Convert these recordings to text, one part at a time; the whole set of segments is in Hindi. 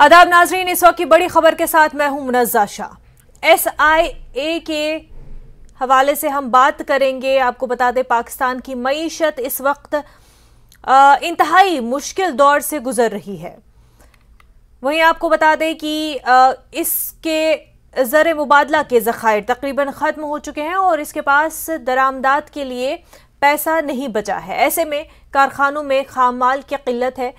आदाब नाजरीन, इस वक्त की बड़ी खबर के साथ मैं हूं मुनज़्ज़ा शाह। SIA के हवाले से हम बात करेंगे। आपको बता दें, पाकिस्तान की मईशत इस वक्त इंतहाई मुश्किल दौर से गुजर रही है। वहीं आपको बता दें कि इसके ज़र मुबादला के ज़खायर तकरीबन ख़त्म हो चुके हैं और इसके पास दरामदात के लिए पैसा नहीं बचा है। ऐसे में कारखानों में खाम माल की किल्लत है।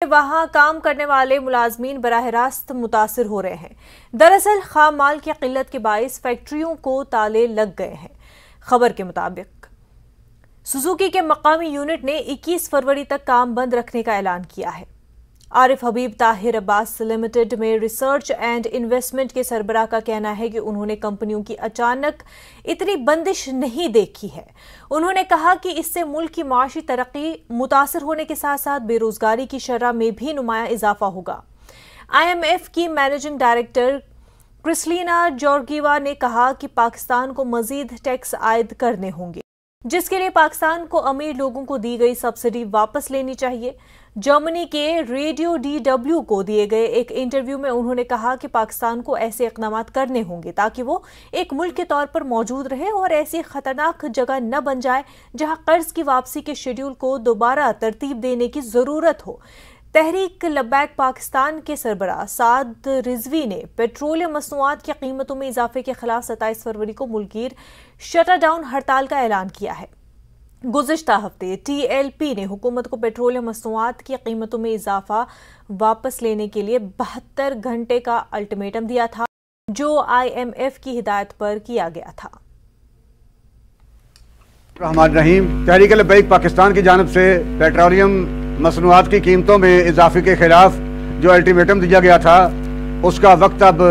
वहां काम करने वाले मुलाजमीन बराह रास्त मुतासिर हो रहे हैं। दरअसल खाम माल की किल्लत के बाइस फैक्ट्रियों को ताले लग गए हैं। खबर के मुताबिक सुजुकी के मकामी यूनिट ने 21 फरवरी तक काम बंद रखने का ऐलान किया है। आरिफ हबीब ताहिर अब्बास लिमिटेड में रिसर्च एंड इन्वेस्टमेंट के सरबराह का कहना है कि उन्होंने कंपनियों की अचानक इतनी बंदिश नहीं देखी है। उन्होंने कहा कि इससे मुल्क की माशी तरक्की मुतासर होने के साथ साथ बेरोजगारी की शरह में भी नुमाया इजाफा होगा। IMF की मैनेजिंग डायरेक्टर क्रिस्टलिना जॉर्गिवा ने कहा कि पाकिस्तान को मजीद टैक्स आयद करने होंगे, जिसके लिए पाकिस्तान को अमीर लोगों को दी गई सब्सिडी वापस लेनी चाहिए। जर्मनी के रेडियो DW को दिए गए एक इंटरव्यू में उन्होंने कहा कि पाकिस्तान को ऐसे इक़दाम करने होंगे ताकि वो एक मुल्क के तौर पर मौजूद रहे और ऐसी खतरनाक जगह न बन जाए जहां कर्ज की वापसी के शेड्यूल को दोबारा तरतीब देने की जरूरत हो। तहरीक लब्बैक पाकिस्तान के सरबराह साद रिजवी ने पेट्रोलियम मसनूआत की कीमतों में इजाफे के खिलाफ 27 फरवरी को मुल्कीर शटर डाउन हड़ताल का ऐलान किया है। गुज़िश्ता हफ्ते TLP ने हुकूमत को पेट्रोलियम मसनूआत की कीमतों में इजाफा वापस लेने के लिए 72 घंटे का अल्टीमेटम दिया था, जो IMF की हिदायत पर किया गया था। तहरीक लब्बैक पाकिस्तान की जानिब से पेट्रोलियम मसनूआत की कीमतों में इजाफे के खिलाफ जो अल्टीमेटम दिया गया था उसका वक्त अब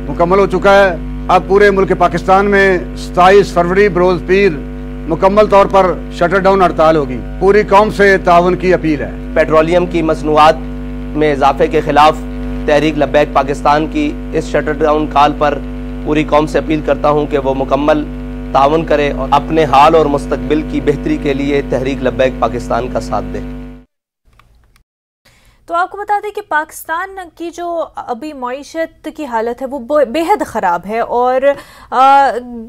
मुकम्मल हो चुका है। अब पूरे मुल्क पाकिस्तान में 27 फरवरी बरोज पीर मुकम्मल तौर पर शटर डाउन हड़ताल होगी। पूरी कौम से ताउन की अपील है। पेट्रोलियम की मसनूआत में इजाफे के खिलाफ तहरीक लब्बैक पाकिस्तान की इस शटर डाउन कॉल पर पूरी कौम से अपील करता हूँ कि वो मुकम्मल ताउन करे और अपने हाल और मुस्तकबिल की बेहतरी के लिए तहरीक लब्बैक पाकिस्तान का साथ दे। तो आपको बता दें कि पाकिस्तान की जो अभी मईशत की हालत है वो बेहद ख़राब है और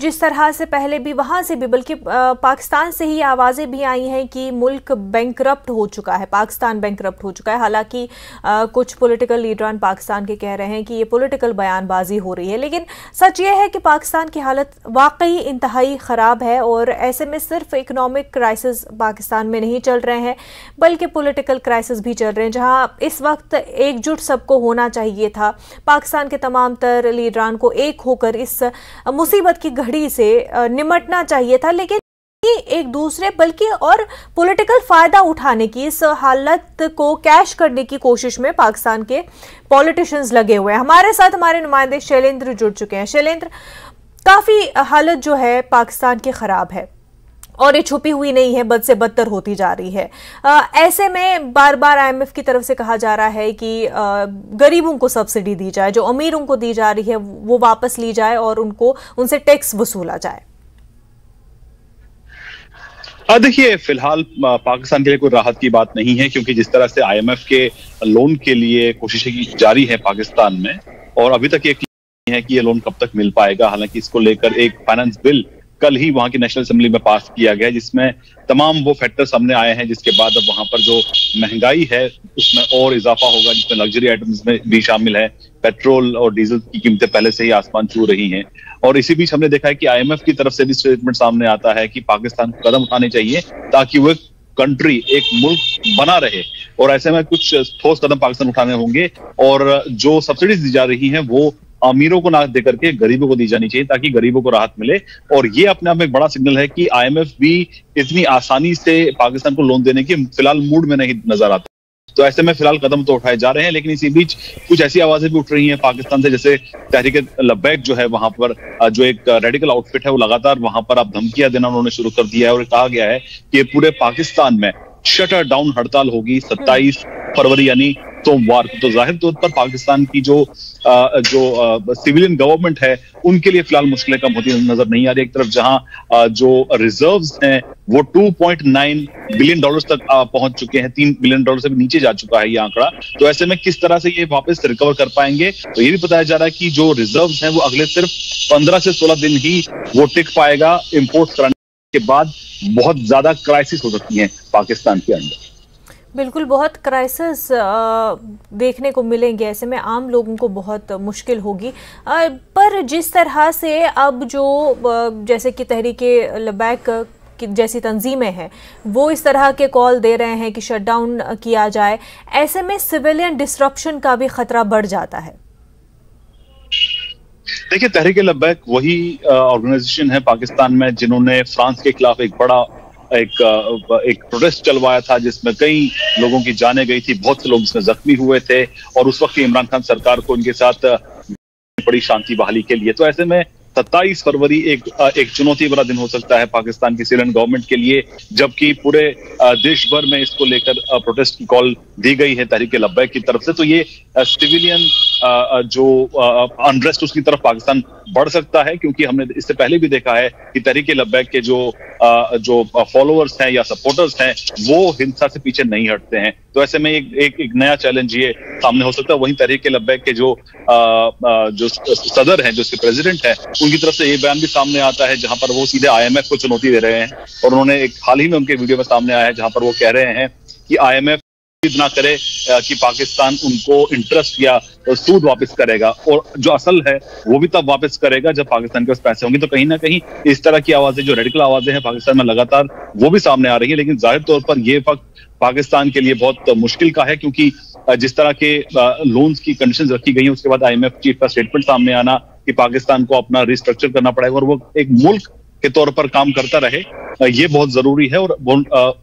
जिस तरह से पहले भी वहाँ से भी बल्कि पाकिस्तान से ही आवाज़ें भी आई हैं कि मुल्क बैंकरप्ट हो चुका है, पाकिस्तान बैंकरप्ट हो चुका है। हालांकि कुछ पॉलिटिकल लीडरान पाकिस्तान के कह रहे हैं कि ये पॉलिटिकल बयानबाजी हो रही है, लेकिन सच ये है कि पाकिस्तान की हालत वाकई इंतहाई ख़राब है। और ऐसे में सिर्फ इकनॉमिक क्राइसिस पाकिस्तान में नहीं चल रहे हैं बल्कि पॉलिटिकल क्राइसिस भी चल रहे हैं, जहाँ इस वक्त एकजुट सबको होना चाहिए था। पाकिस्तान के तमाम तर लीडरान को एक होकर इस मुसीबत की घड़ी से निमटना चाहिए था, लेकिन एक दूसरे बल्कि और पॉलिटिकल फायदा उठाने की इस हालत को कैश करने की कोशिश में पाकिस्तान के पॉलिटिशियंस लगे हुए हैं। हमारे साथ हमारे नुमाइंदे शैलेंद्र जुड़ चुके हैं। शैलेंद्र, काफी हालत जो है पाकिस्तान की खराब है और ये छुपी हुई नहीं है, बद से बदतर होती जा रही है। ऐसे में बार बार IMF की तरफ से कहा जा रहा है कि गरीबों को सब्सिडी दी जाए, जो अमीरों को दी जा रही है वो वापस ली जाए और उनसे टैक्स वसूला जाए। देखिए, फिलहाल पाकिस्तान के लिए कोई राहत की बात नहीं है, क्योंकि जिस तरह से IMF के लोन के लिए कोशिशें जारी है पाकिस्तान में और अभी तक ये है कि ये लोन कब तक मिल पाएगा। हालांकि इसको लेकर एक फाइनेंस बिल कल ही वहां की नेशनल असेंबली में पास किया गया, जिसमें तमाम वो फैक्टर सामने आए हैं, जिसके बाद अब वहां पर जो महंगाई है उसमें और इजाफा होगा, जिसमें लग्जरी आइटम्स में भी शामिल है। पेट्रोल और डीजल की कीमतें पहले से ही आसमान छू रही हैं और इसी बीच हमने देखा है कि IMF की तरफ से भी स्टेटमेंट सामने आता है कि पाकिस्तान को कदम उठाने चाहिए ताकि वो कंट्री, एक मुल्क बना रहे। और ऐसे में कुछ ठोस कदम पाकिस्तान उठाने होंगे और जो सब्सिडीज दी जा रही हैं वो अमीरों को ना देकर के गरीबों को दी जानी चाहिए ताकि गरीबों को राहत मिले। और ये अपने आप में एक बड़ा सिग्नल है कि IMF भी इतनी आसानी से पाकिस्तान को लोन देने की फिलहाल मूड में नहीं नजर आता। तो ऐसे में फिलहाल कदम तो उठाए जा रहे हैं, लेकिन इसी बीच कुछ ऐसी आवाजें भी उठ रही हैं पाकिस्तान से, जैसे तहरीक लब्बैक जो है वहां पर जो एक रेडिकल आउटफिट है वो लगातार वहां पर अब धमकियां देना उन्होंने शुरू कर दिया है और कहा गया है कि पूरे पाकिस्तान में शटर डाउन हड़ताल होगी 27 फरवरी यानी सोमवार को। तो जाहिर तौर पर पाकिस्तान की जो सिविलियन गवर्नमेंट है उनके लिए फिलहाल मुश्किलें कम होती नजर नहीं आ रही। एक तरफ जहां जो रिजर्व्स हैं वो 2.9 बिलियन डॉलर्स तक पहुंच चुके हैं, 3 बिलियन डॉलर से भी नीचे जा चुका है ये आंकड़ा। तो ऐसे में किस तरह से ये वापस रिकवर कर पाएंगे, तो ये भी बताया जा रहा है कि जो रिजर्व्स हैं वो अगले सिर्फ 15 से 16 दिन ही वो टिक पाएगा। इंपोर्ट कराने के बाद बहुत ज्यादा क्राइसिस हो सकती है पाकिस्तान के अंदर। बिल्कुल, बहुत क्राइसिस देखने को मिलेंगे, ऐसे में आम लोगों को बहुत मुश्किल होगी। पर जिस तरह से अब जो जैसे कि तहरीके लब्बैक जैसी तंजीमें हैं वो इस तरह के कॉल दे रहे हैं कि शटडाउन किया जाए, ऐसे में सिविलियन डिस्ट्रप्शन का भी खतरा बढ़ जाता है। देखिए, तहरीके लब्बैक वही ऑर्गेनाइजेशन है पाकिस्तान में जिन्होंने फ्रांस के खिलाफ एक बड़ा एक प्रोटेस्ट चलवाया था जिसमें कई लोगों की जानें गई थी, बहुत से लोग इसमें जख्मी हुए थे और उस वक्त इमरान खान सरकार को उनके साथ बड़ी शांति बहाली के लिए। तो ऐसे में 27 फरवरी एक चुनौती भरा दिन हो सकता है पाकिस्तान की सिविलियन गवर्नमेंट के लिए, जबकि पूरे देश भर में इसको लेकर प्रोटेस्ट की कॉल दी गई है तहरीके लब्बैक की तरफ से। तो ये सिविलियन जो अनरेस्ट उसकी तरफ पाकिस्तान बढ़ सकता है, क्योंकि हमने इससे पहले भी देखा है कि तहरीके लब्बैक के जो फॉलोअर्स हैं या सपोर्टर्स हैं वो हिंसा से पीछे नहीं हटते हैं। तो ऐसे में एक नया चैलेंज ये सामने हो सकता है। वहीं तहरीके लब्बैक के जो सदर हैं, जो इसके प्रेसिडेंट हैं, उनकी तरफ से ये बयान भी सामने आता है जहां पर वो सीधे IMF को चुनौती दे रहे हैं। और उन्होंने एक हाल ही में उनके वीडियो में सामने आया है जहां पर वो कह रहे हैं कि IMF ना करे कि पाकिस्तान उनको इंटरेस्ट या सूद वापस करेगा, और जो असल है वो भी तब वापस करेगा जब पाकिस्तान के पास पैसे होंगे। तो कहीं ना कहीं इस तरह की आवाजें, जो रेडिकल आवाजें हैं पाकिस्तान में लगातार, वो भी सामने आ रही है। लेकिन जाहिर तौर पर ये वक्त पाकिस्तान के लिए बहुत मुश्किल का है, क्योंकि जिस तरह के लोन्स की कंडीशंस रखी गई हैं उसके बाद IMF चीफ का स्टेटमेंट सामने आना कि पाकिस्तान को अपना रिस्ट्रक्चर करना पड़ेगा और वो एक मुल्क के तौर पर काम करता रहे, ये बहुत जरूरी है। और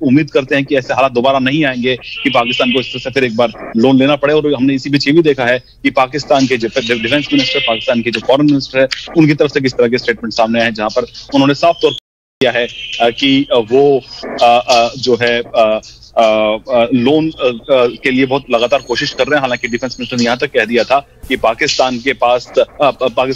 उम्मीद करते हैं कि ऐसे हालात दोबारा नहीं आएंगे कि पाकिस्तान को इस तरह से फिर एक बार लोन लेना पड़े। और हमने इसी बीच ये भी देखा है कि पाकिस्तान के जो डिफेंस मिनिस्टर, पाकिस्तान के जो फॉरेन मिनिस्टर है, उनकी तरफ से किस तरह के स्टेटमेंट सामने आए हैं जहां पर उन्होंने साफ तौर पर किया है कि वो जो है लोन के लिए बहुत लगातार कोशिश कर रहे हैं। हालांकि डिफेंस मिनिस्टर ने यहां तक कह दिया था कि पाकिस्तान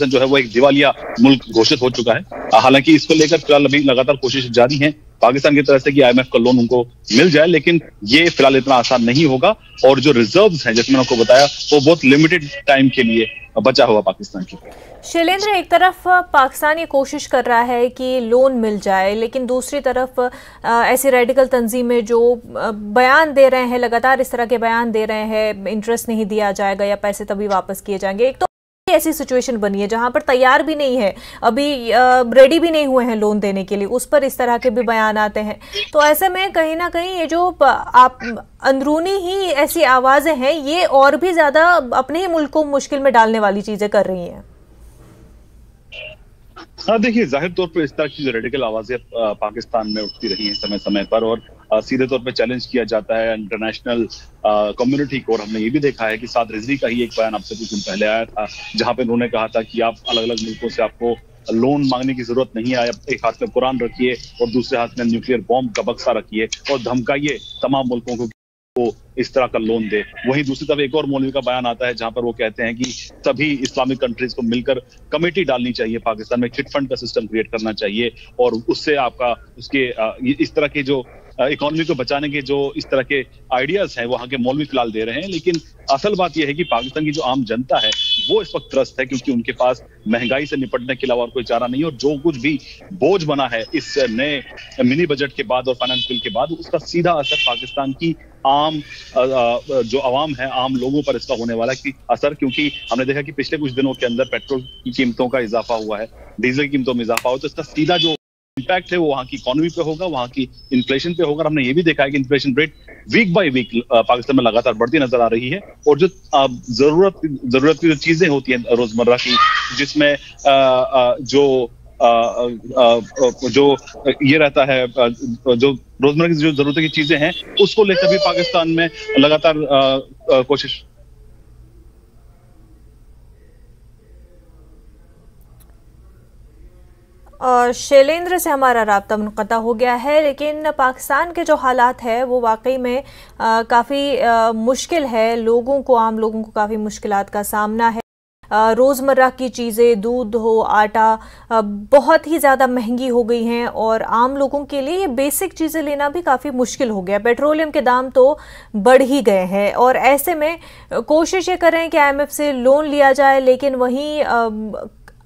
जो है वो एक दिवालिया मुल्क घोषित हो चुका है। हालांकि इसको लेकर फिलहाल अभी लगातार कोशिश जारी है पाकिस्तान की तरफ से कि IMF का लोन उनको मिल जाए, लेकिन ये फिलहाल इतना आसान नहीं होगा। और जो रिजर्व्स हैं, जैसे मैंने आपको बताया, वो बहुत लिमिटेड टाइम के लिए बचा हुआ पाकिस्तान की। शैलेंद्र, एक तरफ पाकिस्तान ये कोशिश कर रहा है कि लोन मिल जाए, लेकिन दूसरी तरफ ऐसी रेडिकल तंजीमें जो बयान दे रहे हैं, लगातार इस तरह के बयान दे रहे हैं, इंटरेस्ट नहीं दिया जाएगा या पैसे तभी वापस किए जाएंगे। एक तो ऐसी सिचुएशन बनी है जहां पर तैयार भी नहीं है, अभी रेडी भी नहीं हुए हैं लोन देने के लिए, उस पर इस तरह के भी बयान आते हैं। तो ऐसे में कहीं ना कहीं ये जो आप अंदरूनी ही ऐसी आवाजें हैं, ये और भी ज्यादा अपने ही मुल्क को मुश्किल में डालने वाली चीजें कर रही हैं। हाँ, देखिए, जाहिर तौर पर इस तरह की जो रेडिकल आवाजें पाकिस्तान में उठती रही हैं समय समय पर, और सीधे तौर पे चैलेंज किया जाता है इंटरनेशनल कम्युनिटी को। और हमने ये भी देखा है कि साद रिजवी का ही एक बयान आपसे कुछ दिन पहले आया था जहां पे उन्होंने कहा था कि आप अलग अलग मुल्कों से आपको लोन मांगने की जरूरत नहीं है, एक हाथ में कुरान रखिए और दूसरे हाथ में न्यूक्लियर बॉम्ब का बक्सा रखिए और धमकाइए तमाम मुल्कों को इस तरह का लोन दे। वहीं दूसरी तरफ एक और मौलवी का बयान आता है जहां पर वो कहते हैं कि सभी इस्लामिक कंट्रीज को मिलकर कमेटी डालनी चाहिए, पाकिस्तान में चिट फंड का सिस्टम क्रिएट करना चाहिए और उससे आपका उसके इस तरह के जो इकोनॉमी को बचाने के जो इस तरह के आइडियाज हैं वहां के मौलवी फिलहाल दे रहे हैं। लेकिन असल बात यह है कि पाकिस्तान की जो आम जनता है वो इस वक्त त्रस्त है, क्योंकि उनके पास महंगाई से निपटने के अलावा और कोई चारा नहीं है। और जो कुछ भी बोझ बना है इस नए मिनी बजट के बाद और फाइनेंस बिल के बाद, उसका सीधा असर पाकिस्तान की आम जो अवाम है, आम लोगों पर इसका होने वाला है असर। क्योंकि हमने देखा कि पिछले कुछ दिनों के अंदर पेट्रोल की कीमतों का इजाफा हुआ है, डीजल की कीमतों में इजाफा हुआ, तो इसका सीधा जो इम्पैक्ट है वो वहां की इकोनॉमी पे होगा, वहां की इन्फ्लेशन पे होगा। हमने ये भी देखा है कि inflation rate week by week Pakistan में लगातार बढ़ती नजर आ रही है। और जो जरूरत की जो चीजें होती हैं रोजमर्रा की, जिसमें जो ये रहता है, जो रोजमर्रा की जो जरूरत की चीजें हैं, उसको लेकर भी पाकिस्तान में लगातार कोशिश। शैलेंद्र से हमारा राब्ता मुनक़ता हो गया है, लेकिन पाकिस्तान के जो हालात है वो वाकई में काफ़ी मुश्किल है। आम लोगों को काफ़ी मुश्किलात का सामना है। रोज़मर्रा की चीज़ें, दूध हो, आटा, बहुत ही ज़्यादा महंगी हो गई हैं और आम लोगों के लिए ये बेसिक चीज़ें लेना भी काफ़ी मुश्किल हो गया। पेट्रोलियम के दाम तो बढ़ ही गए हैं और ऐसे में कोशिश ये कर रहे हैं कि IMF से लोन लिया जाए, लेकिन वहीं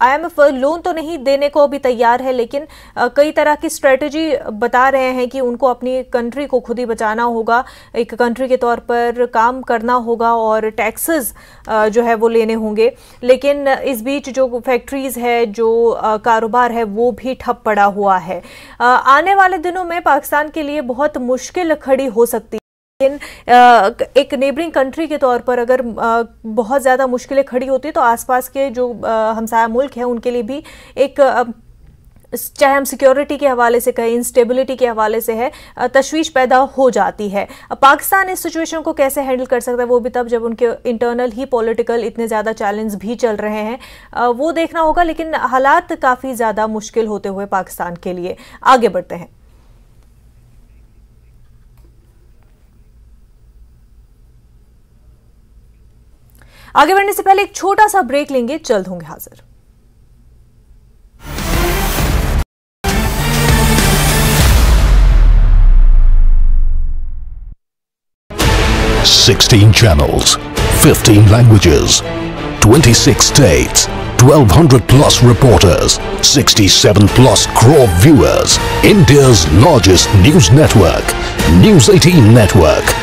IMF लोन तो नहीं देने को भी तैयार है, लेकिन कई तरह की स्ट्रेटजी बता रहे हैं कि उनको अपनी कंट्री को खुद ही बचाना होगा, एक कंट्री के तौर पर काम करना होगा और टैक्सेस जो है वो लेने होंगे। लेकिन इस बीच जो फैक्ट्रीज़ है, जो कारोबार है, वो भी ठप पड़ा हुआ है। आने वाले दिनों में पाकिस्तान के लिए बहुत मुश्किल खड़ी हो सकती है। लेकिन एक नेबरिंग कंट्री के तौर पर अगर बहुत ज़्यादा मुश्किलें खड़ी होती तो आसपास के जो हमसाया मुल्क हैं उनके लिए भी एक, चाहे हम सिक्योरिटी के हवाले से कहें, इंस्टेबिलिटी के हवाले से है, तशवीश पैदा हो जाती है। पाकिस्तान इस सिचुएशन को कैसे हैंडल कर सकता है वो भी तब जब उनके इंटरनल ही पॉलिटिकल इतने ज़्यादा चैलेंज भी चल रहे हैं, वो देखना होगा। लेकिन हालात काफ़ी ज़्यादा मुश्किल होते हुए पाकिस्तान के लिए। आगे बढ़ते हैं। आगे बढ़ने से पहले एक छोटा सा ब्रेक लेंगे, जल्द होंगे हाजिर। $16 channels, 15 languages, 26 states, 1,200 plus reporters, 67 plus crore viewers. India's largest news network, News 18 Network.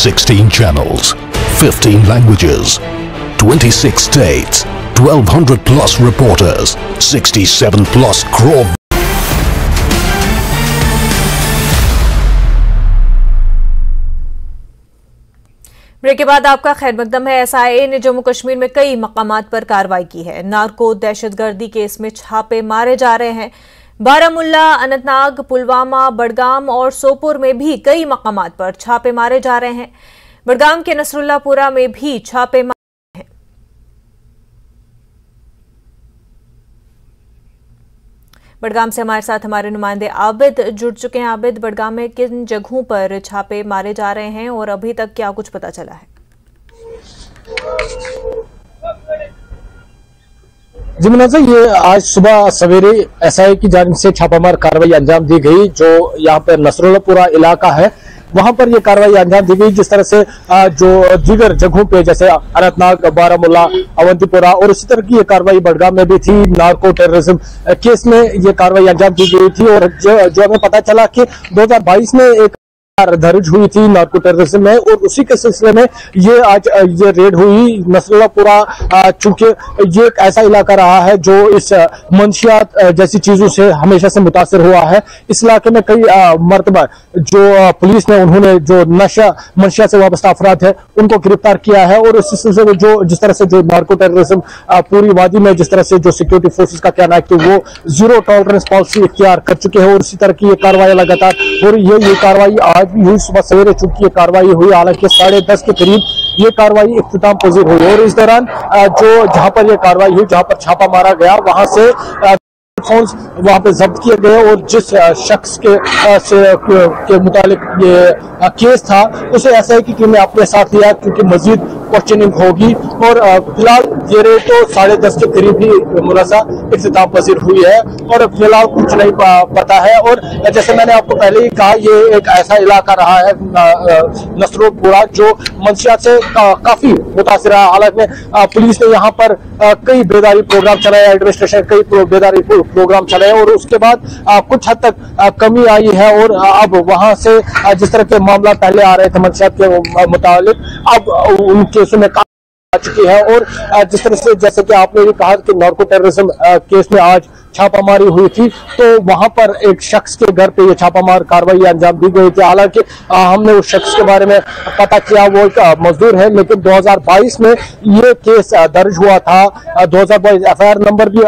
$16 channels, 15 languages, 26 states, 1,200 plus reporters, 67 plus crore. Break के बाद आपका खैर मकदम है। SIA ने जम्मू कश्मीर में कई मकामात पर कार्रवाई की है। नार्को दहशतगर्दी केस में छापे मारे जा रहे हैं। बारामुल्ला, अनंतनाग, पुलवामा, बडगाम और सोपोर में भी कई मकामात पर छापे मारे जा रहे हैं। बडगाम के नसरुल्लापुरा में भी छापे मारे हैं। बडगाम से हमारे साथ हमारे नुमाइंदे आबिद जुड़ चुके हैं। आबिद, बडगाम में किन जगहों पर छापे मारे जा रहे हैं और अभी तक क्या कुछ पता चला है? जी मुनाज़ा, ये आज सुबह सवेरे SIA की जानिब से छापामार कार्रवाई अंजाम दी गई। जो यहाँ पर नसरुल्लापुरा इलाका है वहां पर ये कार्रवाई अंजाम दी गई। जिस तरह से जो दीगर जगहों पे जैसे अनंतनाग, बारामुल्ला, अवंतीपुरा और इसी तरह की ये कार्रवाई बडगाम में भी थी। नार्को टेररिज्म केस में ये कार्रवाई अंजाम दी गई थी और जो हमें पता चला कि 2022 में एक दर्ज हुई थी नार्को टेररिज्म में और उसी के सिलसिले में ये आज ये रेड हुई। नसरुल्लापुरा चूंकि ये एक ऐसा इलाका रहा है जो इस मंशियात जैसी चीजों से हमेशा से मुतासिर हुआ है। इस इलाके में कई मरतबा जो पुलिस ने उन्होंने जो मंशिया से वाबस्ता अफराद है उनको गिरफ्तार किया है और इस सिलसिले में जो जिस तरह से जो नार्को टेररिज्म पूरी वादी में जिस तरह से जो सिक्योरिटी फोर्सेस का कहना है कि वो जीरो टॉलरेंस पॉलिसी इख्तियार कर चुके हैं और इसी तरह की ये कार्रवाई लगातार हो रही है। ये कार्रवाई आज भी हुई सुबह सवेरे, चूंकि ये कार्रवाई हुई हालांकि 10:30 के करीब ये कार्रवाई इख्तिताम पजीर हुई और इस दौरान जो जहां पर ये कार्रवाई हुई, जहां पर छापा मारा गया, वहां से फोन्स वहां पे जब्त किए गए और जिस शख्स के मुतालिक ये केस था उसे SIA की टीम ने अपने साथ लिया क्योंकि मजीद क्वेश्चनिंग होगी और फिलहाल ये रेट तो 10:30 के करीब ही मुनाज़ा इख्तिताम पजीर हुई है और फिलहाल कुछ नहीं पता है। और जैसे मैंने आपको पहले ही कहा, ये एक ऐसा इलाका रहा है नसरुल्लापुरा जो मंशियात से काफी मुतासिर है। हालांकि पुलिस ने यहाँ पर कई बेदारी प्रोग्राम चलाए, एडमिनिस्ट्रेशन कई बेदारी प्रोग्राम चलाए और उसके बाद कुछ हद तक कमी आई है और अब वहां से जिस तरह के मामला पहले आ रहे थे मंशियात के मुतालिक, अब उन केसों में आ चुकी है। और जिस तरह से जैसे कि आपने भी कहा कि नार्को टेररिज्म केस में आज छापामारी हुई थी, तो वहां पर एक शख्स के घर पे ये छापामार कार्रवाई अंजाम दी गई थी। हालांकि हमने उस शख्स के बारे में पता किया, वो एक मजदूर है, लेकिन 2022 में ये केस दर्ज हुआ था। 2022 एफआईआर नंबर भी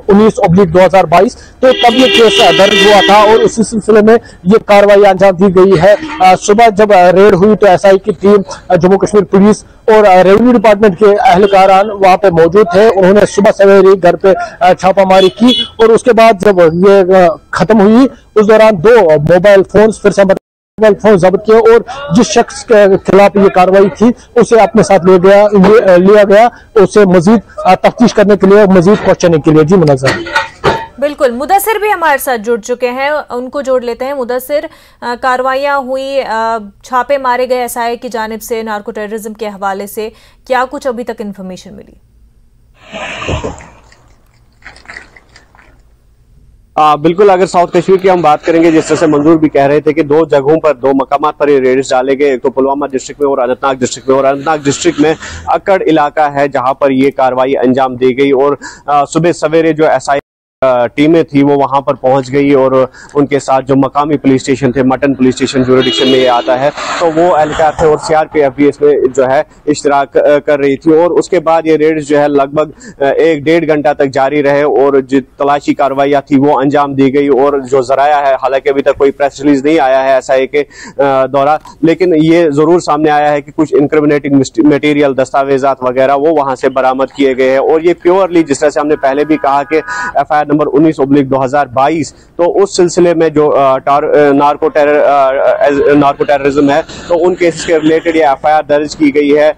19/2022, तो तब ये केस दर्ज हुआ था और उसी सिलसिले में ये कार्रवाई अंजाम दी गई है। सुबह जब रेड हुई तो एसआई की टीम, जम्मू कश्मीर पुलिस और रेवेन्यू डिपार्टमेंट के अहलकारान वहां पे मौजूद थे। उन्होंने सुबह सवेरे घर पे छापामारी की और उसके बाद जब ये खत्म हुई उस दौरान 2 मोबाइल फोन फिर से मोबाइल फोन जब्त किए और जिस शख्स के खिलाफ ये कार्रवाई थी उसे अपने साथ लिया गया उसे मजीद तफ्तीश करने के लिए, मजीद क्वेश्चनिंग के लिए। जी मुनज़्ज़र। बिल्कुल, मुदस्सिर भी हमारे साथ जुड़ चुके हैं, उनको जोड़ लेते हैं। मुदस्सिर, कार्रवाइयां हुई, छापे मारे गए एसआई की जानिब से नार्को टेररिज्म के हवाले से, क्या कुछ अभी तक इंफॉर्मेशन मिली? बिल्कुल, अगर साउथ कश्मीर की हम बात करेंगे, जिस तरह से मंजूर भी कह रहे थे कि 2 जगहों पर 2 मकामात पर ये रेड्स डाले गए, एक तो पुलवामा डिस्ट्रिक्ट में और अनंतनाग डिस्ट्रिक्ट में। और अनंतनाग डिस्ट्रिक्ट में अक्कड़ इलाका है जहां पर ये कार्रवाई अंजाम दी गई और सुबह सवेरे जो एसआई टीमें थी वो वहां पर पहुंच गई और उनके साथ जो मकामी पुलिस स्टेशन थे, मटन पुलिस स्टेशन जुरिडिक्शन में ये आता है, तो वो एहलकार थे और सीआरपीएफ भी इसमें जो है इश्तिराक कर रही थी। और उसके बाद ये रेड्स जो है लगभग 1-1.5 घंटा तक जारी रहे और जो तलाशी कार्रवाइयाँ थी वो अंजाम दी गई। और जो जराया है, हालांकि अभी तक कोई प्रेस रिलीज नहीं आया है एसआई के द्वारा, लेकिन ये जरूर सामने आया है कि कुछ इंक्रिमिनेटिंग मटेरियल, दस्तावेजात वगैरह वो वहां से बरामद किए गए हैं। और ये प्योरली, जिस तरह से हमने पहले भी कहा कि एफआईआर नंबर 19/2022, तो उस सिलसिले में जो नार्को टेररिज्म है, तो उन केसेस के रिलेटेड ये एफआईआर दर्ज की गई है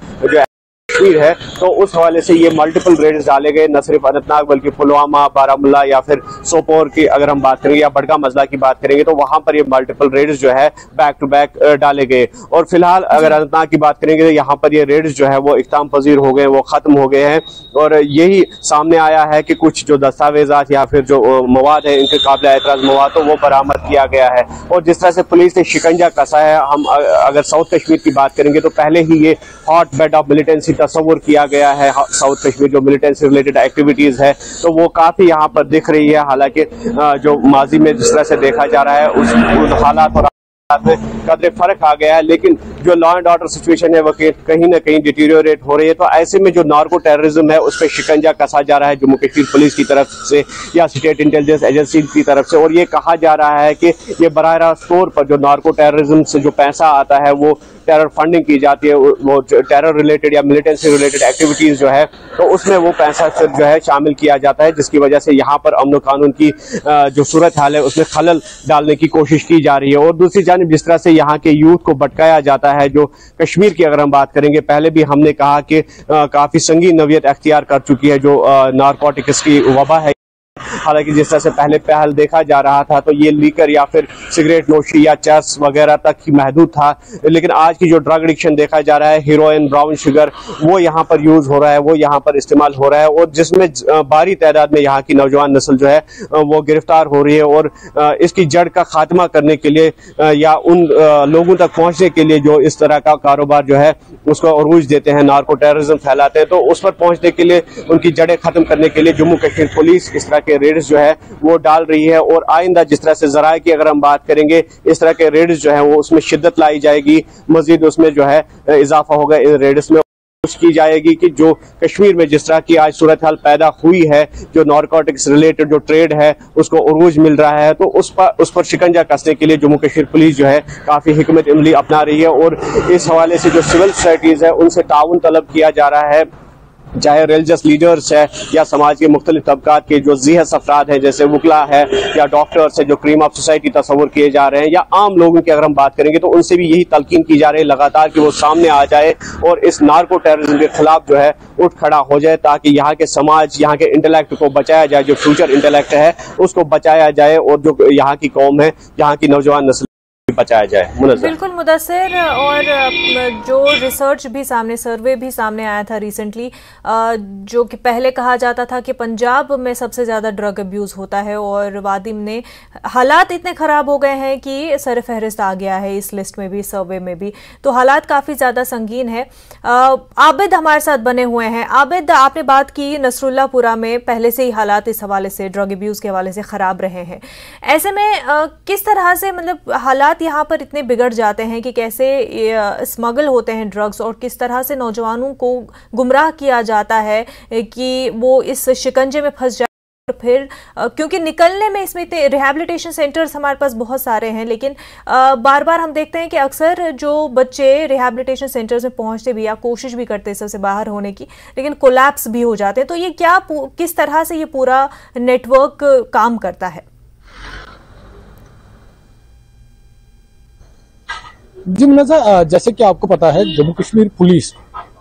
जो है। तो उस हवाले से ये मल्टीपल रेड्स डाले गए, न सिर्फ अनंतनाग बल्कि पुलवामा, बारामुल्ला या फिर सोपोर की अगर हम बात करेंगे या बड़गा मजला की बात करेंगे, तो वहां पर ये मल्टीपल रेड्स जो है बैक टू बैक डाले गए। और फिलहाल अगर अनंतनाग की बात करेंगे तो यहाँ पर ये रेड्स जो है वो इख्ताम पजीर हो गए, वो खत्म हो गए हैं। और यही सामने आया है कि कुछ जो दस्तावेजात या फिर जो मवाद है, इनके काबिल एतराज मवाद, तो वो बरामद किया गया है। और जिस तरह से पुलिस ने शिकंजा कसा है, हम अगर साउथ कश्मीर की बात करेंगे तो पहले ही ये हॉट बेड ऑफ मिलिटेंसी तस्वुर किया गया है। साउथ कश्मीर जो मिलिटेंसी रिलेटेड एक्टिविटीज है तो वो काफी यहाँ पर दिख रही है। हालांकि जो माजी में जिस तरह से देखा जा रहा है उस हालात और में कदरे फर्क आ गया है, लेकिन जो लॉ एंड ऑर्डर सिचुएशन है वो कहीं ना कहीं डिटीरियोरेट हो रही है। तो ऐसे में जो नार्को टेररिज्म है उस पर शिकंजा कसा जा रहा है जम्मू कश्मीर पुलिस की तरफ से या स्टेट इंटेलिजेंस एजेंसी की तरफ से। और ये कहा जा रहा है कि ये बराह रास्त तौर पर जो नार्को टेररिज्म से जो पैसा आता है वो टेरर फंडिंग की जाती है, वो टेरर रिलेटेड या मिलिटेंसी रिलेटेड एक्टिविटीज जो है तो उसमें वो पैसा फिर जो है शामिल किया जाता है, जिसकी वजह से यहाँ पर अमन कानून की जो सूरत हाल है उसमें खलल डालने की कोशिश की जा रही है। और दूसरी जानिब जिस तरह से यहाँ के यूथ को भटकाया जाता है, जो कश्मीर की अगर हम बात करेंगे, पहले भी हमने कहा कि काफी संगीन नवियत अख्तियार कर चुकी है जो नारकोटिक्स की वबा है। हालांकि जिस तरह से पहले पहल देखा जा रहा था तो ये लीकर या फिर सिगरेट नोशी या चरस वगैरह तक ही महदूद था, लेकिन आज की जो ड्रग एडिक्शन देखा जा रहा है, हीरोइन, ब्राउन शुगर, वो यहाँ पर यूज हो रहा है, वो यहाँ पर इस्तेमाल हो रहा है और जिसमें भारी तादाद में यहाँ की नौजवान नस्ल जो है वो गिरफ्तार हो रही है। और इसकी जड़ का खात्मा करने के लिए या उन लोगों तक पहुंचने के लिए जो इस तरह का कारोबार जो है उसको अरूज देते हैं, नार्को टेररिज्म फैलाते हैं, तो उस पर पहुंचने के लिए, उनकी जड़ें खत्म करने के लिए जम्मू कश्मीर पुलिस इस तरह के रेड्स जो है वो डाल रही है। और आइंदा जिस तरह से जराए की अगर हम बात करेंगे, इस तरह के रेड्स जो है वो उसमें शिद्दत लाई जाएगी, मजीद उसमें जो है इजाफा होगा इन रेड्स में। कोशिश की जाएगी कि जो कश्मीर में जिस तरह की आज सूरत हाल पैदा हुई है, जो नारकोटिक्स रिलेटेड जो ट्रेड है उसको उरूज मिल रहा है, तो उस पर शिकंजा कसने के लिए जम्मू कश्मीर पुलिस जो है काफी हिकमत अमली अपना रही है। और इस हवाले से जो सिविल सोसाइटीज है उनसे ताउन तलब किया जा रहा है, चाहे रिलीजियस लीडर्स है या समाज के मुख्तलिफ तबकात के जो ज़िहस अफराद हैं जैसे वकला है या डॉक्टर्स है जो क्रीम ऑफ सोसाइटी तस्वुर किए जा रहे हैं, या आम लोगों की अगर हम बात करेंगे तो उनसे भी यही तलकीन की जा रही है लगातार कि वो सामने आ जाए और इस नार्को टेररिज्म के खिलाफ जो है उठ खड़ा हो जाए, ताकि यहाँ के समाज, यहाँ के इंटेलेक्ट को बचाया जाए, जो फ्यूचर इंटेलेक्ट है उसको बचाया जाए और जो यहाँ की कौम है, यहाँ की नौजवान नस्ल बचाया जाए। मुनज़्ज़र। बिल्कुल मुदस्सिर, और जो रिसर्च भी सामने, सर्वे भी सामने आया था रिसेंटली, जो कि पहले कहा जाता था कि पंजाब में सबसे ज़्यादा ड्रग अब्यूज़ होता है, और वादिम ने हालात इतने ख़राब हो गए हैं कि सर फहरिस्त आ गया है इस लिस्ट में भी, सर्वे में भी, तो हालात काफ़ी ज़्यादा संगीन है। आबिद हमारे साथ बने हुए हैं। आबिद, आपने बात की नसरुल्लापुरा में पहले से ही हालात इस हवाले से, ड्रग अब्यूज़ के हवाले से ख़राब रहे हैं, ऐसे में किस तरह से मतलब हालात यहाँ पर इतने बिगड़ जाते हैं कि कैसे स्मगल होते हैं ड्रग्स, और किस तरह से नौजवानों को गुमराह किया जाता है कि वो इस शिकंजे में फंस जाए, और फिर क्योंकि निकलने में इसमें इतने रिहैबिलिटेशन सेंटर्स हमारे पास बहुत सारे हैं, लेकिन बार बार हम देखते हैं कि अक्सर जो बच्चे रिहैबिलिटेशन सेंटर्स में पहुंचते भी या कोशिश भी करते हैं सबसे बाहर होने की, लेकिन कोलैप्स भी हो जाते हैं। तो ये क्या, किस तरह से ये पूरा नेटवर्क काम करता है? जी मुनज़्ज़र, जैसे कि आपको पता है जम्मू कश्मीर पुलिस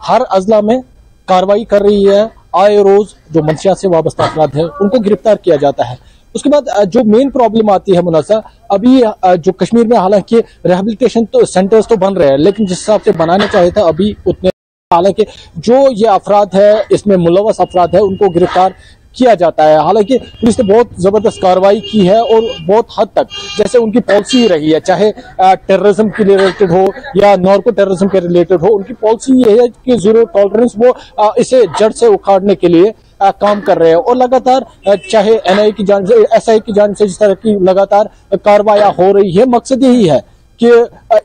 हर अजला में कार्रवाई कर रही है। आए रोज जो मंशियात से वाबस्ता अफराद हैं उनको गिरफ्तार किया जाता है। उसके बाद जो मेन प्रॉब्लम आती है मुनज़्ज़र, अभी जो कश्मीर में हालांकि रिहैबिलिटेशन तो सेंटर्स तो बन रहे हैं, लेकिन जिस हिसाब से बनाने चाहिए था अभी उतने, हालांकि जो ये अफराद है इसमें मुलव्वस अफराद है उनको गिरफ्तार किया जाता है। हालांकि पुलिस ने बहुत जबरदस्त कार्रवाई की है और बहुत हद तक जैसे उनकी पॉलिसी रही है, चाहे टेररिज्म के रिलेटेड हो या नार्को टेररिज्म के रिलेटेड हो, उनकी पॉलिसी ये है कि जीरो टॉलरेंस, वो इसे जड़ से उखाड़ने के लिए काम कर रहे हैं। और लगातार चाहे NIA की जानिब से, SI की जानिब से जिस तरह की लगातार कार्रवाइयां हो रही है, मकसद यही है कि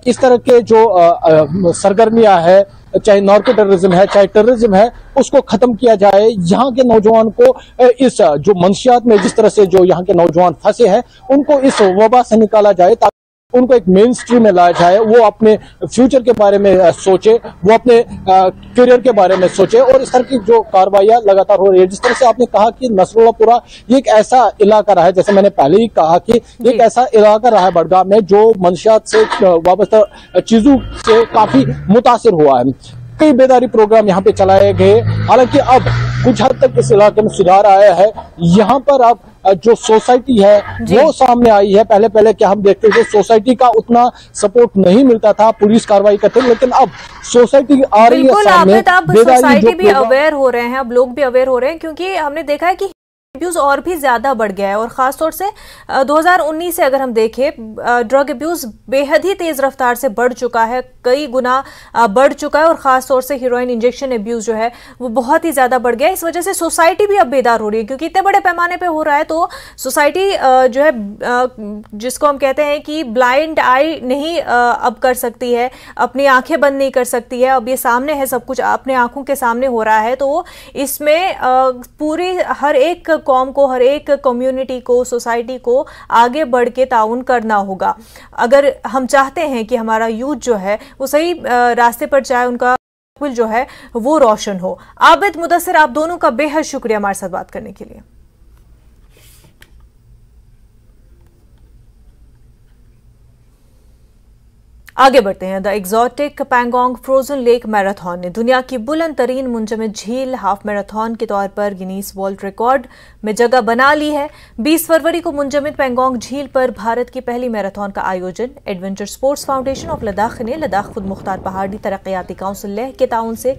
इस तरह के जो सरगर्मियां है, चाहे नार्को टेररिज्म है, चाहे टेररिज्म है, उसको खत्म किया जाए। यहाँ के नौजवान को इस जो मंशियात में जिस तरह से जो यहाँ के नौजवान फंसे हैं उनको इस वबा से निकाला जाए, ताकि उनको एक मेन स्ट्रीम में लाया जाए, वो अपने फ्यूचर के बारे में सोचे, वो अपने करियर के बारे में सोचे। और इस तरह की जो कार्रवाइयां लगातार हो रही है, जिस तरह से आपने कहा कि नसरुल्लापुरा ये एक ऐसा इलाका रहा है, जैसे मैंने पहले ही कहा कि एक ऐसा इलाका रहा है बडगाम में जो मंशियात से वाबस्ता चीजों से काफी मुतासिर हुआ है। कई बेदारी प्रोग्राम यहाँ पे चलाए गए, हालांकि अब कुछ हद तक इस इलाके में सुधार आया है। यहाँ पर अब जो सोसाइटी है वो सामने आई है। पहले क्या हम देखते थे, सोसाइटी का उतना सपोर्ट नहीं मिलता था, पुलिस कार्रवाई करते, लेकिन अब सोसाइटी आ रही है सामने। अब सोसाइटी भी अवेयर हो रहे हैं, अब लोग भी अवेयर हो रहे हैं, क्योंकि हमने देखा है कि अब्यूज़ और भी ज़्यादा बढ़ गया है, और ख़ासतौर से 2019 से अगर हम देखें, ड्रग अब्यूज़ बेहद ही तेज़ रफ्तार से बढ़ चुका है, कई गुना बढ़ चुका है, और ख़ासतौर से हीरोइन इंजेक्शन अब्यूज़ जो है वो बहुत ही ज़्यादा बढ़ गया है। इस वजह से सोसाइटी भी अब बेदार हो रही है, क्योंकि इतने बड़े पैमाने पे हो रहा है, तो सोसाइटी जो है जिसको हम कहते हैं कि ब्लाइंड आई नहीं अब कर सकती है, अपनी आंखें बंद नहीं कर सकती है, अब ये सामने है, सब कुछ अपने आंखों के सामने हो रहा है। तो इसमें पूरी हर एक कौम को, हर एक कम्युनिटी को, सोसाइटी को आगे बढ़ के ताउन करना होगा, अगर हम चाहते हैं कि हमारा यूथ जो है वो सही रास्ते पर जाए, उनका जो है वो रोशन हो। आबिद, मुदस्सिर, आप दोनों का बेहद शुक्रिया हमारे साथ बात करने के लिए। आगे बढ़ते हैं। The exotic Pangong frozen lake marathon ने दुनिया की बुलंद तरीन मुंजमद झील हाफ मैराथन के तौर पर गिनीज वर्ल्ड रिकॉर्ड में जगह बना ली है। 20 फरवरी को मुंजमद पैंगोंग झील पर भारत की पहली मैराथन का आयोजन adventure sports foundation of Ladakh ने लद्दाख खुद मुख्तार पहाड़ी तरक्याती काउंसिल लेह के ताउन से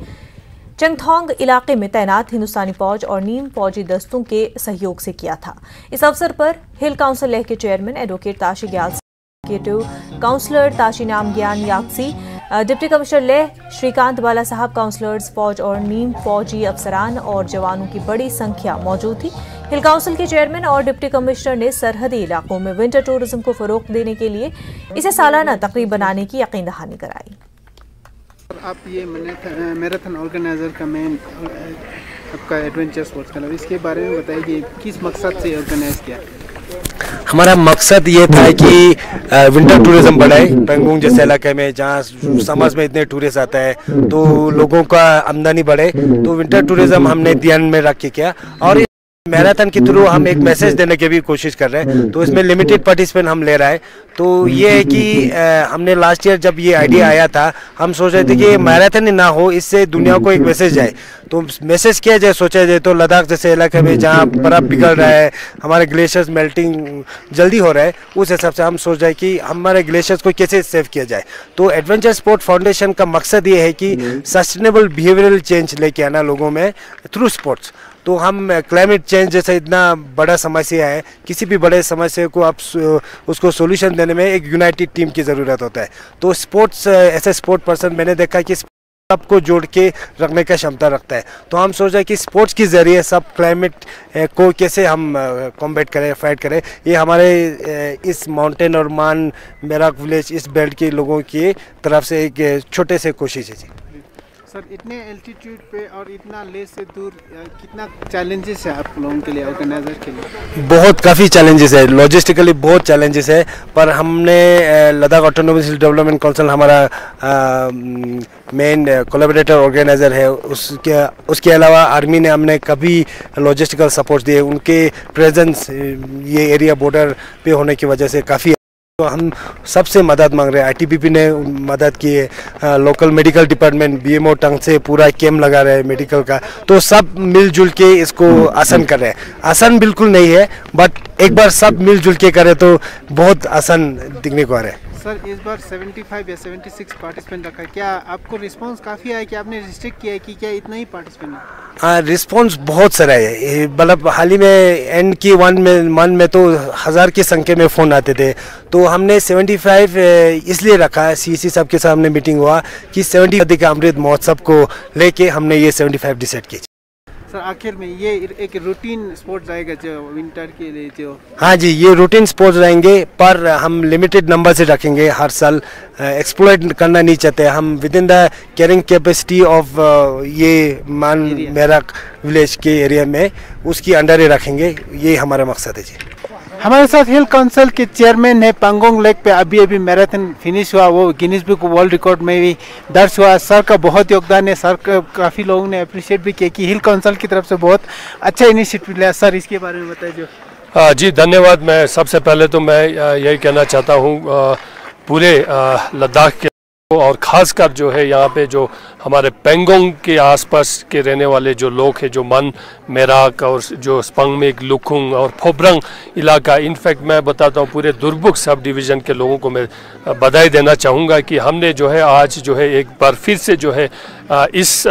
चंगथोंग इलाके में तैनात हिंदुस्तानी फौज और नीम फौजी दस्तों के सहयोग से किया था। इस अवसर पर हिल काउंसिल लेह के chairman advocate Tashi Gyal, councillor Tashi Namgyal Yakzee, deputy commissioner Leh Shrikant Bala Sahab, councillors फौज और नीम फौजी अफसरान और जवानों की बड़ी संख्या मौजूद थी। हिल काउंसिल के चेयरमैन और डिप्टी कमिश्नर ने सरहदी इलाकों में विंटर टूरिज्म को फरोग देने के लिए इसे सालाना तकरीब बनाने की यकीन दहानी कराई। आप ये मैराथन ऑर्गेनाइजर का मेन आपका एडवेंचर स्पोर्ट्स क्लब, इसके बारे में बताइए कि किस मकसद से ऑर्गेनाइज किया? हमारा मकसद ये था कि विंटर टूरिज्म बढ़ाए पैंगोंग जैसे इलाके में, जहाँ समर्स में इतने टूरिस्ट आता है तो लोगों का आमदनी बढ़े, तो विंटर टूरिज्म हमने ध्यान में रख के किया। और मैराथन के थ्रू हम एक मैसेज देने की भी कोशिश कर रहे हैं, तो इसमें लिमिटेड पार्टिसिपेंट हम ले रहे हैं। तो ये है कि हमने लास्ट ईयर जब ये आइडिया आया था, हम सोच रहे थे कि मैराथन ही ना हो, इससे दुनिया को एक मैसेज जाए। तो मैसेज किया जाए, सोचा जाए तो लद्दाख जैसे इलाके में जहाँ बर्फ़ पिघल रहा है, हमारे ग्लेशियर्स मेल्टिंग जल्दी हो रहा है, उस हिसाब से हम सोच रहे हैं कि हमारे ग्लेशियर्स को कैसे सेव किया जाए। तो एडवेंचर स्पोर्ट फाउंडेशन का मकसद ये है कि सस्टेनेबल बिहेवियरल चेंज लेके आना लोगों में थ्रू स्पोर्ट्स। तो हम क्लाइमेट चेंज जैसा इतना बड़ा समस्या है, किसी भी बड़े समस्या को आप उसको सॉल्यूशन देने में एक यूनाइटेड टीम की ज़रूरत होता है। तो स्पोर्ट्स ऐसे स्पोर्ट पर्सन मैंने देखा कि सबको जोड़ के रखने का क्षमता रखता है। तो हम सोच रहे हैं कि स्पोर्ट्स के ज़रिए सब क्लाइमेट को कैसे हम कॉम्बैट करें, फाइट करें। ये हमारे इस माउंटेन और मान मेराक विलेज इस बेल्ट के लोगों की तरफ से एक छोटे से कोशिश है जी। सर, इतने एल्टीट्यूड पे और इतना लेह से दूर कितना चैलेंजेस है आप लोगों के लिए, ऑर्गेनाइजर के लिए? बहुत काफ़ी चैलेंजेस है, लॉजिस्टिकली बहुत चैलेंजेस है, पर हमने लद्दाख ऑटोनोमस डेवलपमेंट काउंसिल हमारा मेन कोलैबोरेटर ऑर्गेनाइजर है, उसके अलावा आर्मी ने हमने कभी लॉजिस्टिकल सपोर्ट दिए। उनके प्रेजेंस ये एरिया बॉर्डर पे होने की वजह से काफ़ी, तो हम सबसे मदद मांग रहे हैं। ITBP ने मदद की है, लोकल मेडिकल डिपार्टमेंट BMO टंग से पूरा कैम्प लगा रहे हैं मेडिकल का। तो सब मिलजुल के इसको आसान कर रहे हैं। आसान बिल्कुल नहीं है, बट एक बार सब मिलजुल के करें तो बहुत आसान दिखने को आ रहा है। सर, इस बार 75 या 76 पार्टिसिपेंट रखा है, क्या आपको रिस्पांस काफ़ी आया कि आपने रिस्ट्रिक्ट किया है कि क्या इतना ही पार्टिसिपेंट है? हाँ, रिस्पांस बहुत सारा है। मतलब हाल ही में एंड की वन में तो 1000 की संख्या में फ़ोन आते थे। तो हमने 75 इसलिए रखा, CC साहब के सामने मीटिंग हुआ कि 70 का अमृत महोत्सव को लेके हमने ये 75 डिसाइड किया। सर, आखिर में ये एक रूटीन स्पोर्ट्स आएगा जो विंटर के लिए जो? हाँ जी, ये रूटीन स्पोर्ट्स रहेंगे, पर हम लिमिटेड नंबर से रखेंगे। हर साल एक्सप्लॉइट करना नहीं चाहते हम। With in the carrying capacity of ये मान मेराक विलेज के एरिया में उसकी अंडर ही रखेंगे, ये हमारा मकसद है जी। हमारे साथ हिल काउंसिल के चेयरमैन है। पेंगोंग लेक पे अभी मैराथन फिनिश हुआ, वो गिनीज बुक वर्ल्ड रिकॉर्ड में भी दर्ज हुआ। सर का बहुत योगदान है, सर का काफ़ी लोगों ने अप्रिशिएट भी किया कि हिल काउंसिल की तरफ से बहुत अच्छा इनिशिएटिव लिया। सर, इसके बारे में बताइए जो। जी धन्यवाद। मैं सबसे पहले तो मैं यही कहना चाहता हूँ पूरे लद्दाख के और ख़ासकर जो है यहाँ पे जो हमारे पेंगोंग के आसपास के रहने वाले जो लोग हैं, जो मन मेराक और जो स्पंगमेक, लुखुंग और फोबरंग इलाका, इनफैक्ट मैं बताता हूँ पूरे दुर्बुक सब डिवीज़न के लोगों को मैं बधाई देना चाहूँगा कि हमने जो है आज जो है एक बार फिर से जो है इस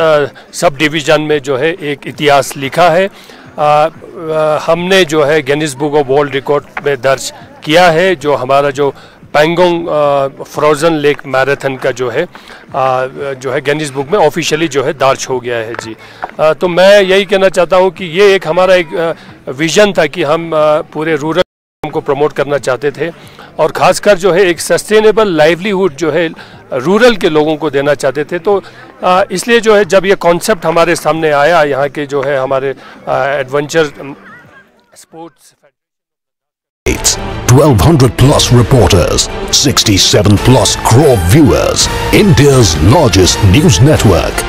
सब डिवीज़न में जो है एक इतिहास लिखा है। हमने जो है Guinness book of world record में दर्ज किया है, जो हमारा जो पेंगोंग फ्रोज़न लेक मैराथन का जो है गिनीज बुक में ऑफिशियली जो है दर्ज हो गया है जी। तो मैं यही कहना चाहता हूँ कि ये एक हमारा एक विज़न था कि हम पूरे रूरल को प्रमोट करना चाहते थे, और ख़ासकर जो है एक सस्टेनेबल लाइवलीहुड जो है रूरल के लोगों को देना चाहते थे। तो इसलिए जो है जब ये कॉन्सेप्ट हमारे सामने आया, यहाँ के जो है हमारे adventure sports 1200 plus reporters, 67 plus crore viewers, India's largest news network.